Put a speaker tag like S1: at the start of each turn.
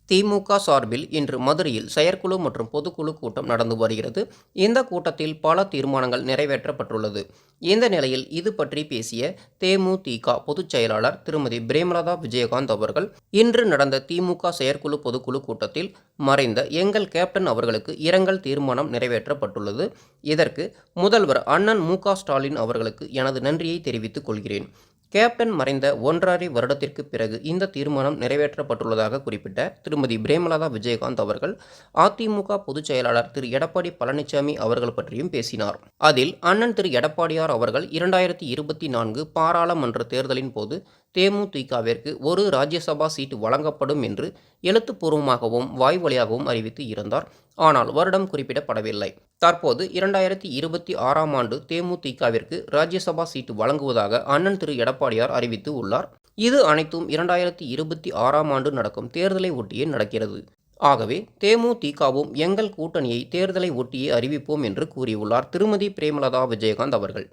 S1: திமுக சார்பில் இன்று மதுரையில் செயற்குழு மற்றும் பொதுக்குழு கூட்டம் நடந்து வருகிறது. இந்த கூட்டத்தில் பல தீர்மானங்கள் நிறைவேற்றப்பட்டுள்ளது. இந்த நிலையில் இது பற்றி பேசிய தேமுதிக பொதுச் செயலாளர் திருமதி பிரேமலதா விஜயகாந்த் அவர்கள், இன்று நடந்த திமுக செயற்குழு பொதுக்குழு கூட்டத்தில் மறைந்த எங்கள் கேப்டன் அவர்களுக்கு இரங்கல் தீர்மானம் நிறைவேற்றப்பட்டுள்ளது. இதற்கு முதல்வர் அண்ணன் மு.க. ஸ்டாலின் அவர்களுக்கு எனது நன்றியை தெரிவித்துக் கொள்கிறேன். கேப்டன் மறைந்த 1½ வருடத்திற்கு பிறகு இந்த தீர்மானம் நிறைவேற்றப்பட்டுள்ளதாக குறிப்பிட்ட திருமதி பிரேமலதா விஜயகாந்த் அவர்கள், அதிமுக பொதுச் செயலாளர் திரு எடப்பாடி பழனிசாமி அவர்கள் பற்றியும் பேசினார். அதில் அண்ணன் திரு எடப்பாடியார் அவர்கள் 2024 பாராளுமன்ற தேர்தலின் போது தேமுதிகவிற்கு ஒரு ராஜ்யசபா சீட்டு வழங்கப்படும் என்று எழுத்துப்பூர்வமாகவும் வாய் வழியாகவும் அறிவித்து இருந்தார். ஆனால் வருடம் குறிப்பிடப்படவில்லை. தற்போது 2026ஆம் ஆண்டு தேமுதிகவிற்கு ராஜ்யசபா சீட்டு வழங்குவதாக அண்ணன் திரு எடப்பாடியார் அறிவித்து உள்ளார். இது அனைத்தும் 2026ஆம் ஆண்டு நடக்கும் தேர்தலை ஒட்டியே நடக்கிறது. ஆகவே தேமுதிகவும் எங்கள் கூட்டணியை தேர்தலை ஒட்டியே அறிவிப்போம் என்று கூறியுள்ளார் திருமதி பிரேமலதா விஜயகாந்த் அவர்கள்.